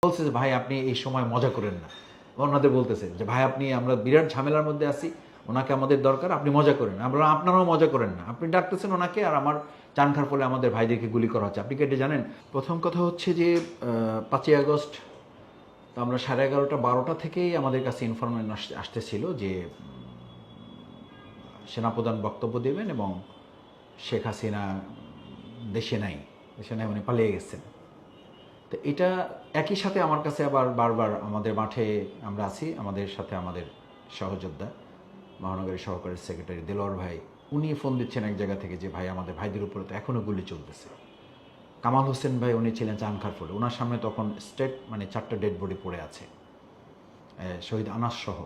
বলছে যে ভাই আপনি এই সময় মজা করেন না। ওনাদের বলতেছে যে ভাই আপনি আমরা বিরাট ঝামেলার মধ্যে আছি, ওনাকে আমাদের দরকার, আপনি মজা করেন। আমরা আপনারাও মজা করেন না। আপনি ডাকতেছেন ওনাকে আর আমার চান খাওয়ার ফলে আমাদের ভাইদেরকে গুলি করা হচ্ছে। আপনি কি এটা জানেন? প্রথম কথা হচ্ছে যে ৫ই আগস্ট তো আমরা 11:30-12টা থেকেই আমাদের কাছে ইনফরমেশন আসতেছিল যে সেনাপ্রধান বক্তব্য দেবেন এবং শেখ হাসিনা দেশে নাই উনি পালিয়ে গেছেন। তো এটা একই সাথে আমার কাছে আবার বারবার আমাদের মাঠে আমরা আছি, আমাদের সাথে আমাদের সহযোদ্ধা মহানগরী সহকারী সেক্রেটারি দেলোয়ার ভাই, উনি ফোন দিচ্ছেন এক জায়গা থেকে যে ভাই আমাদের ভাইদের উপরে তো এখনও গুলি চলতেছে। কামাল হোসেন ভাই উনি ছিলেন চানখার ফলে, ওনার সামনে তখন স্টেট মানে 4টা ডেড বডি পড়ে আছে, শহীদ আনাস সহ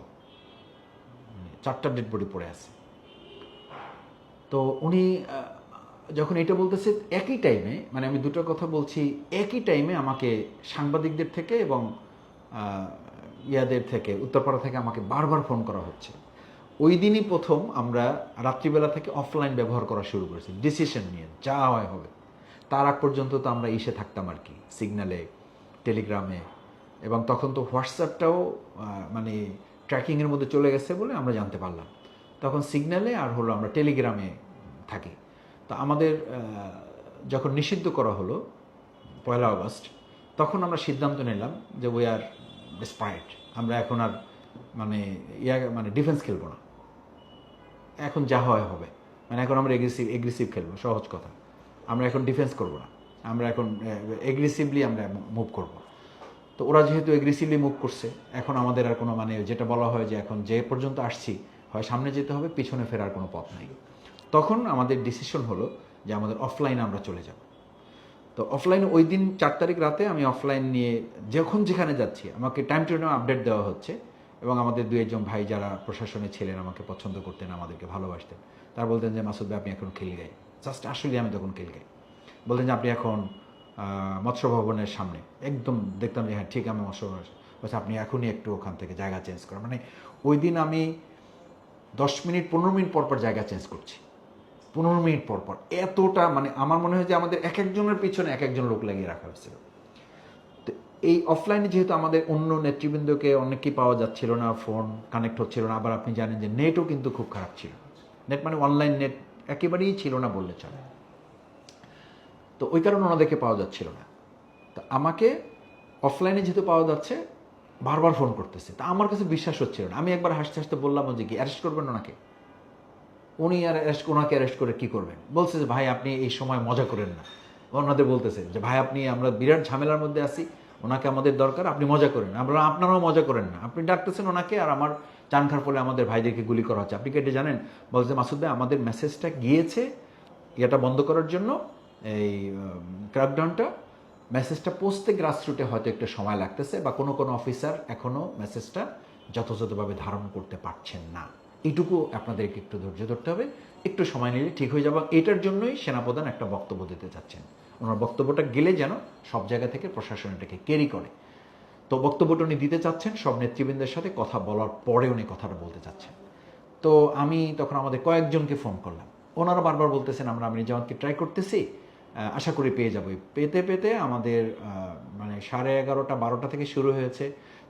4টা ডেড বডি পড়ে আছে। তো উনি যখন এটা বলতেছে একই টাইমে, মানে আমি দুটো কথা বলছি, একই টাইমে আমাকে সাংবাদিকদের থেকে এবং ইয়াদের থেকে উত্তরপাড়া থেকে আমাকে বারবার ফোন করা হচ্ছে। ওই দিনই প্রথম আমরা রাত্রিবেলা থেকে অফলাইন ব্যবহার করা শুরু করেছি ডিসিশন নিয়ে, যা হয় হবে। তার আগ পর্যন্ত তো আমরা ইসে থাকতাম আর কি, সিগন্যালে, টেলিগ্রামে, এবং তখন তো হোয়াটসঅ্যাপটাও মানে ট্র্যাকিংয়ের মধ্যে চলে গেছে বলে আমরা জানতে পারলাম। তখন সিগন্যালে আর হলো আমরা টেলিগ্রামে থাকি। তো আমাদের যখন নিষিদ্ধ করা হলো 1 আগস্ট, তখন আমরা সিদ্ধান্ত নিলাম যে উই আর ডেসপারেট, আমরা এখন আর মানে ডিফেন্স খেলবো না, এখন যা হয় হবে। মানে এখন আমরা এগ্রেসিভ খেলবো, সহজ কথা। আমরা এখন ডিফেন্স করবো না, আমরা এখন এগ্রেসিভলি আমরা মুভ করব। তো ওরা যেহেতু এগ্রেসিভলি মুভ করছে, এখন আমাদের আর কোনো মানে যেটা বলা হয় যে এখন যে পর্যন্ত আসছি, হয় সামনে যেতে হবে, পিছনে ফেরার কোনো পথ নেই। তখন আমাদের ডিসিশন হলো যে আমাদের অফলাইনে আমরা চলে যাব। তো অফলাইনে ওই দিন 4 তারিখ রাতে আমি অফলাইন নিয়ে যখন যেখানে যাচ্ছি আমাকে টাইম টু টাইম আপডেট দেওয়া হচ্ছে, এবং আমাদের 2-1 ভাই যারা প্রশাসনে ছিলেন আমাকে পছন্দ করতেন, আমাদেরকে ভালোবাসতেন, তারা বলতেন যে মাসুদ ভাই আপনি এখন খিলগাঁই, জাস্ট আসলে আমি তখন খিলগাঁই, বলতেন যে আপনি এখন মৎস্য ভবনের সামনে, একদম দেখতাম যে হ্যাঁ ঠিক আমি মৎস্য ভবনের, বলছে আপনি এখনই একটু ওখান থেকে জায়গা চেঞ্জ করেন। মানে ওই দিন আমি 10 মিনিট 15 মিনিট পর পর জায়গা চেঞ্জ করছি, 15 মিনিট পর পর। এতটা মানে আমার মনে হয় যে আমাদের এক একজনের পিছনে এক একজন লোক লাগিয়ে রাখা হয়েছিল। তো এই অফলাইনে যেহেতু আমাদের অন্য নেতৃবৃন্দকে অনেকেই পাওয়া যাচ্ছিল না, ফোন কানেক্ট হচ্ছিল না, আবার আপনি জানেন যে নেটও কিন্তু খুব খারাপ ছিল, নেট মানে অনলাইন নেট একেবারেই ছিল না বললে চলে। তো ওই কারণে ওনাদেরকে পাওয়া যাচ্ছিল না। তো আমাকে অফলাইনে যেহেতু পাওয়া যাচ্ছে, বারবার ফোন করতেছে। তা আমার কাছে বিশ্বাস হচ্ছিল না। আমি একবার হাসতে হাসতে বললাম যে কি অ্যারেস্ট করবেন ওনাকে? উনি আর ওনাকে অ্যারেস্ট করে কি করবেন? বলছে যে ভাই আপনি এই সময় মজা করেন না। ওনাদের বলতেছে যে ভাই আপনি আমরা বিরাট ঝামেলার মধ্যে আছি, ওনাকে আমাদের দরকার, আপনি মজা করেন। আমরা আপনারাও মজা করেন না। আপনি ডাকতেছেন ওনাকে আর আমার চান খাওয়ার ফলে আমাদের ভাইদেরকে গুলি করা হচ্ছে। আপনি কি এটা জানেন? বলছে মাসুদ ভাই আমাদের মেসেজটা গিয়েছে এটা বন্ধ করার জন্য, এই ক্র্যাকডাউনটা, মেসেজটা পৌঁছতে গ্রাসরুটে হয়তো একটু সময় লাগতেছে, বা কোনো কোনো অফিসার এখনও মেসেজটা যথাযথভাবে ধারণ করতে পারছেন না। এইটুকু আপনাদেরকে একটু ধৈর্য ধরতে হবে, একটু সময় নিলে ঠিক হয়ে যাবে। এটার জন্যই সেনাপ্রধান একটা বক্তব্য দিতে চাচ্ছেন। ওনার বক্তব্যটা গেলে যেন সব জায়গা থেকে প্রশাসন এটাকে ক্যারি করে। তো বক্তব্যটা উনি দিতে চাচ্ছেন, সব নেতৃবৃন্দের সাথে কথা বলার পরে উনি কথাটা বলতে চাচ্ছেন। তো আমি তখন আমাদের কয়েকজনকে ফোন করলাম, ওনারা বারবার বলতেছেন আমরা আমির জামাতকে ট্রাই করতেছি, আশা করি পেয়ে যাবো। পেতে পেতে আমাদের মানে 11:30-12টা থেকে শুরু হয়েছে,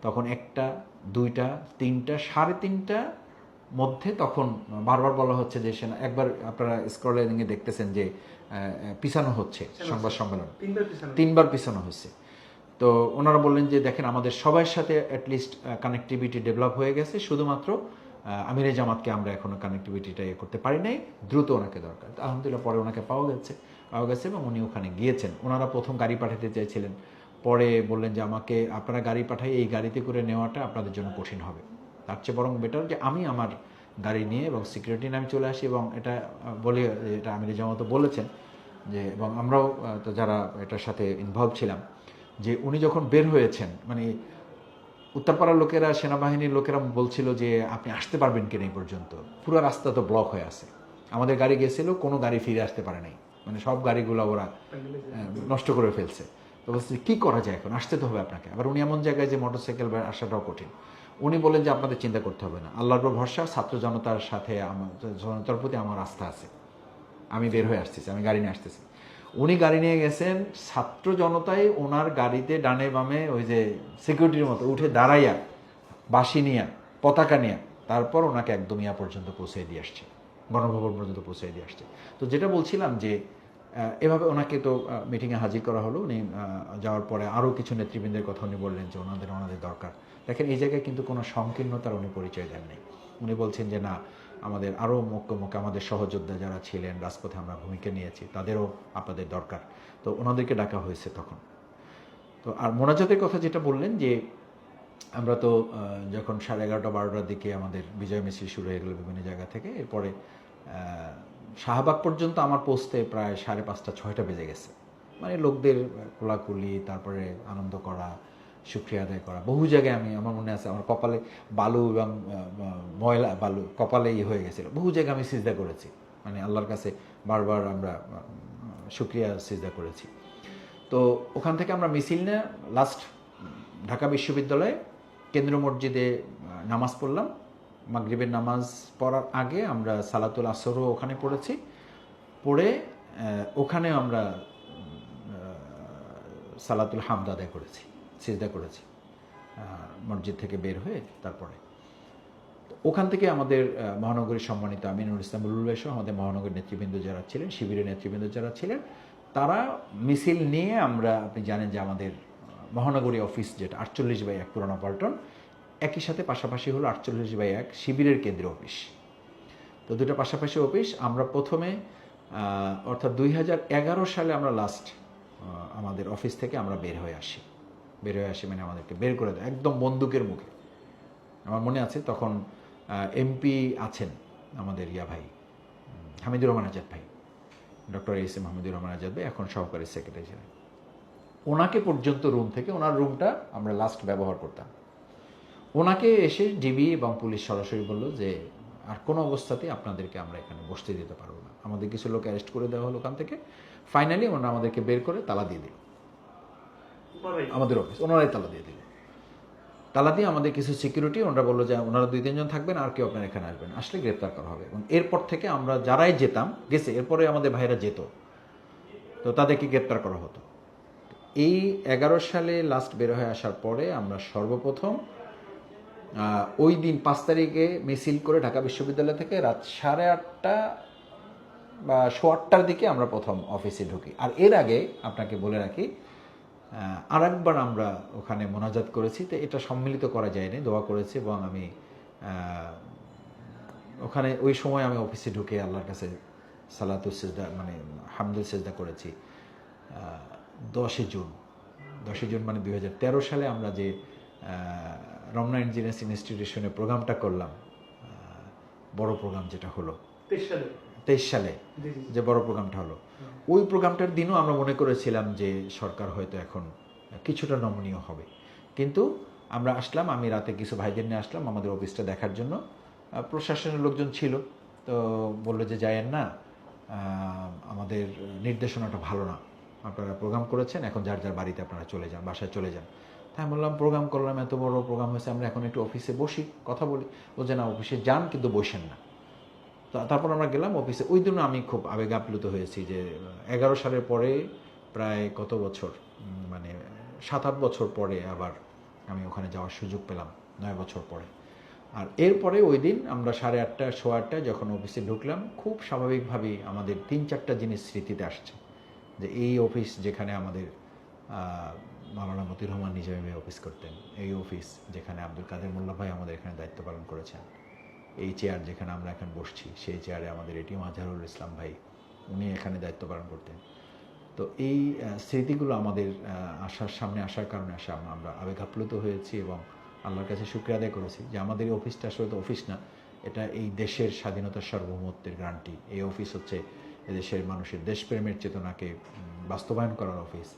তখন 1টা 2টা 3টা 3:30টা মধ্যে তখন বারবার বলা হচ্ছে যে একবার আপনারা স্ক্রলিংয়ে দেখতেছেন যে পিছানো হচ্ছে সংবাদ সম্মেলন, 3বার পিছানো হয়েছে। তো ওনারা বললেন যে দেখেন আমাদের সবার সাথে অ্যাটলিস্ট কানেক্টিভিটি ডেভেলপ হয়ে গেছে, শুধুমাত্র আমিরে জামাতকে আমরা এখনও কানেক্টিভিটিটা করতে পারি নাই, দ্রুত ওনাকে দরকার। আলহামদুলিল্লাহ পরে ওনাকে পাওয়া গেছে এবং উনি ওখানে গিয়েছেন। ওনারা প্রথম গাড়ি পাঠাতে চাইছিলেন, পরে বললেন যে আমাকে আপনারা গাড়ি পাঠাই, এই গাড়িতে করে নেওয়াটা আপনাদের জন্য কঠিন হবে, তার চেয়ে বরং বেটার যে আমি আমার গাড়ি নিয়ে এবং সিকিউরিটি নিয়ে আমি চলে আসি। এবং এটা বলে, এটা আমিরে জামাতও বলেছেন যে, এবং আমরাও তো যারা এটার সাথে ইনভলভ ছিলাম, যে উনি যখন বের হয়েছেন, মানে উত্তরপাড়ার লোকেরা, সেনাবাহিনীর লোকেরা বলছিল যে আপনি আসতে পারবেন কিনা, এই পর্যন্ত পুরো রাস্তা তো ব্লক হয়ে আছে। আমাদের গাড়ি গেছিল, কোনো গাড়ি ফিরে আসতে পারে নাই, মানে সব গাড়িগুলো ওরা নষ্ট করে ফেলছে। তো বলছি কী করা যায়, এখন আসতে তো হবে আপনাকে। আবার উনি এমন জায়গায় যে মোটরসাইকেল আসাটাও কঠিন। উনি বলেন যে আপনাদের চিন্তা করতে হবে না, আল্লাহর উপর ভরসা, ছাত্র জনতার সাথে আমার জনতার প্রতি আমার আস্থা আছে, আমি বের হয়ে আসতেছি, আমি গাড়ি নিয়ে আসতেছি। উনি গাড়ি নিয়ে গেছেন, ছাত্র জনতায় ওনার গাড়িতে ডানে বামে ওই যে সিকিউরিটির মতো উঠে দাঁড়াইয়া বাঁশি নিয়ে পতাকা নিয়ে তারপর ওনাকে একদম ইয়া পর্যন্ত পৌঁছে দিয়ে আসছে, গণভবন পর্যন্ত পৌঁছে দিয়ে আসছে। তো যেটা বলছিলাম যে এভাবে ওনাকে তো মিটিংয়ে হাজির করা হলো। উনি যাওয়ার পরে আরও কিছু নেতৃবৃন্দের কথা উনি বললেন যে ওনাদের দরকার। দেখেন এই জায়গায় কিন্তু কোনো সংকীর্ণতার উনি পরিচয় দেন নাই। উনি বলছেন যে না, আমাদের আরও মুখ্য আমাদের সহযোদ্ধা যারা ছিলেন রাজপথে আমরা ভূমিকা নিয়েছি, তাদেরও আপনাদের দরকার। তো ওনাদেরকে ডাকা হয়েছে তখন। তো আর মোনাজাতের কথা যেটা বললেন যে আমরা তো যখন 11:30-12টার দিকে আমাদের বিজয় মিছিল শুরু হয়ে গেল বিভিন্ন জায়গা থেকে, এরপরে শাহবাগ পর্যন্ত আমার পৌঁছতে প্রায় 5:30-6টা বেজে গেছে। মানে লোকদের কোলাকুলি, তারপরে আনন্দ করা, শুকরিয়া আদায় করা, বহু জায়গায় আমার মনে আছে আমার কপালে বালু এবং ময়লা বালু কপালে হয়ে গেছিলো, বহু জায়গায় আমি সিজদা করেছি, মানে আল্লাহর কাছে বারবার আমরা শুকরিয়া সিজদা করেছি। তো ওখান থেকে আমরা মিছিল নিয়ে লাস্ট ঢাকা বিশ্ববিদ্যালয়ে কেন্দ্র মসজিদে নামাজ পড়লাম। মাগরিবের নামাজ পড়ার আগে আমরা সালাতুল আসরও ওখানে পড়েছি, পড়ে ওখানে আমরা সালাতুল হামদ আদায় করেছি, সিজদা করেছি মসজিদ থেকে বের হয়ে। তারপরে ওখান থেকে আমাদের মহানগরীর সম্মানিত আমিনুল ইসলাম বুলবুল ভাই সহ আমাদের মহানগরীর নেতৃবৃন্দ যারা ছিলেন, শিবিরের নেতৃবৃন্দ যারা ছিলেন, তারা মিছিল নিয়ে আমরা, আপনি জানেন যে আমাদের মহানগরী অফিস যেটা 48/1 পুরানো পল্টন, একই সাথে পাশাপাশি হলো 48/1 শিবিরের কেন্দ্রীয় অফিস। তো দুটো পাশাপাশি অফিস। আমরা প্রথমে অর্থাৎ 2011 সালে আমরা লাস্ট আমাদের অফিস থেকে আমরা বের হয়ে আসি মানে আমাদেরকে বের করে দেয় একদম বন্দুকের মুখে। আমার মনে আছে তখন এমপি আছেন আমাদের ভাই হামিদুর রহমান আজাদ ভাই, doctor S M Hamidur Rahman Azad ভাই, এখন সহকারী সেক্রেটারি ছিলেন। ওনাকে পর্যন্ত রুম থেকে, ওনার রুমটা আমরা লাস্ট ব্যবহার করতাম। ওনাকে এসে ডিবি এবং পুলিশ সরাসরি বলল যে আর কোনো অবস্থাতেই আপনাদেরকে আমরা এখানে বসতে দিতে পারবো না। আমাদের কিছু লোক অ্যারেস্ট করে দেওয়া হলো ওখান থেকে। ফাইনালি ওনারা আমাদেরকে বের করে তালা দিয়ে দিল, আমাদের অফিস ওনারাই তালা দিয়ে দিল। তালা দিয়ে আমাদের কিছু সিকিউরিটি, ওনারা বললো যে ওনারা 2-3 জন থাকবেন, আর কেউ আপনার এখানে আসবেন, আসলে গ্রেপ্তার করা হবে। এবং এরপর থেকে আমরা যারাই যেতাম গেছে, এরপরে আমাদের ভাইরা যেত, তো তাদেরকে গ্রেপ্তার করা হতো। এই 11 সালে লাস্ট বের হয়ে আসার পরে আমরা সর্বপ্রথম ওই দিন 5 তারিখে মিছিল করে ঢাকা বিশ্ববিদ্যালয় থেকে রাত 8:30 বা 8:15টার দিকে আমরা প্রথম অফিসে ঢুকি। আর এর আগে আপনাকে বলে রাখি, আরেকবার আমরা ওখানে মোনাজাত করেছি। তো এটা সম্মিলিত করা যায়নি, দোয়া করেছি। এবং আমি ওখানে ওই সময় আমি অফিসে ঢুকে আল্লাহর কাছে সালাতুল সিজদা মানে হামদুল সিজদা করেছি। 10 জুন মানে 2013 সালে আমরা যে রমনা ইঞ্জিনিয়ার্স ইনস্টিটিউশনে প্রোগ্রামটা করলাম, বড় প্রোগ্রাম যেটা হলো 23 সালে যে বড় প্রোগ্রামটা হলো, ওই প্রোগ্রামটার দিনও আমরা মনে করেছিলাম যে সরকার হয়তো এখন কিছুটা নমনীয় হবে। কিন্তু আমরা আসলাম, আমি রাতে কিছু ভাইদের নিয়ে আসলাম আমাদের অফিসটা দেখার জন্য। প্রশাসনের লোকজন ছিল, তো বললো যে যায়েন না, আমাদের নির্দেশনাটা ভালো না, আপনারা প্রোগ্রাম করেছেন, এখন যার যার বাড়িতে আপনারা চলে যান, বাসায় চলে যান। তাই বললাম প্রোগ্রাম করলাম, এত বড় প্রোগ্রাম হয়েছে, আমরা এখন একটু অফিসে বসি, কথা বলি। বলছে না, অফিসে যান কিন্তু বসেন না। তারপর আমরা গেলাম অফিসে। ওই দিনও আমি খুব আবেগ আপ্লুত হয়েছি যে 11 সালের পরে প্রায় কত বছর, মানে 7-8 বছর পরে আবার আমি ওখানে যাওয়ার সুযোগ পেলাম, 9 বছর পরে। আর এরপরে ওই দিন আমরা 8:30 8:15 যখন অফিসে ঢুকলাম, খুব স্বাভাবিকভাবেই আমাদের 3-4টা জিনিস স্মৃতিতে আসছে। যে এই অফিস যেখানে আমাদের মাওলানা মতিউর রহমান নিজামী ভাই অফিস করতেন, এই অফিস যেখানে আব্দুল কাদের মোল্লা ভাই আমাদের এখানে দায়িত্ব পালন করেছেন, এই চেয়ার যেখানে আমরা এখন বসছি, সেই চেয়ারে আমাদের এটিএম আজহারুল ইসলাম ভাই উনি এখানে দায়িত্ব পালন করতেন। তো এই স্মৃতিগুলো আমাদের সামনে আসার কারণে আমরা আবেগ আপ্লুত হয়েছি এবং আল্লাহর কাছে শুকরিয়া আদায় করেছি যে আমাদের এই অফিসটা আসলে তো অফিস না, এটা এই দেশের স্বাধীনতার সার্বভৌমত্বের গ্যারান্টি। এই অফিস হচ্ছে এদেশের মানুষের দেশপ্রেমের চেতনাকে বাস্তবায়ন করার অফিস।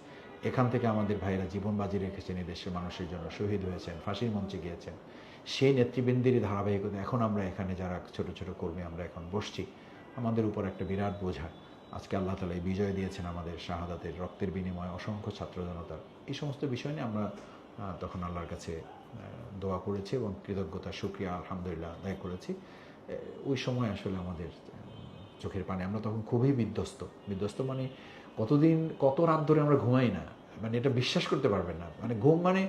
এখান থেকে আমাদের ভাইরা জীবন বাজি রেখেছেন, এই দেশের মানুষের জন্য শহীদ হয়েছেন, ফাঁসির মঞ্চে গিয়েছেন। সেই নেতৃবৃন্দেরই ধারাবাহিকতা এখন আমরা এখানে যারা ছোট ছোট কর্মী আমরা এখন বসছি, আমাদের উপর একটা বিরাট বোঝা। আজকে আল্লাহ তাআলা এই বিজয় দিয়েছেন আমাদের, শাহাদাতের রক্তের বিনিময়ে অসংখ্য ছাত্র জনতার। এই সমস্ত বিষয় নিয়ে আমরা তখন আল্লাহর কাছে দোয়া করেছি এবং কৃতজ্ঞতা শুকরিয়া আলহামদুলিল্লাহ আদায় করেছি। ওই সময় আসলে আমাদের চোখের পানি, আমরা তখন খুবই বিধ্বস্ত মানে কত রাত ধরে আমরা ঘুমাই না, মানে এটা বিশ্বাস করতে পারবেন না। মানে ঘুম মানে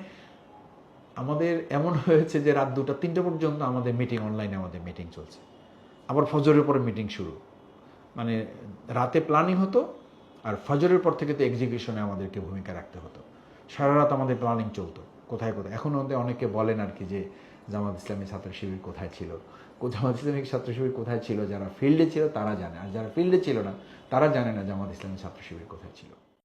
আমাদের এমন হয়েছে যে রাত 2টা 3টা পর্যন্ত আমাদের মিটিং, অনলাইনে আমাদের মিটিং চলছে, আবার ফজরের পরে মিটিং শুরু। মানে রাতে প্ল্যানিং হতো, আর ফজরের পর থেকে তো এক্সিকিউশনে আমাদেরকে ভূমিকা রাখতে হতো। সারা রাত আমাদের প্ল্যানিং চলতো, কোথায় কোথায়। এখন অনেকে বলেন আর কি যে জামাত ইসলামী ছাত্র শিবির কোথায় ছিল। জামাত ইসলামী ছাত্র শিবির কোথায় ছিল, যারা ফিল্ডে ছিল তারা জানে, আর যারা ফিল্ডে ছিল না তারা জানে না জামাত ইসলামী ছাত্র শিবির কোথায় ছিল।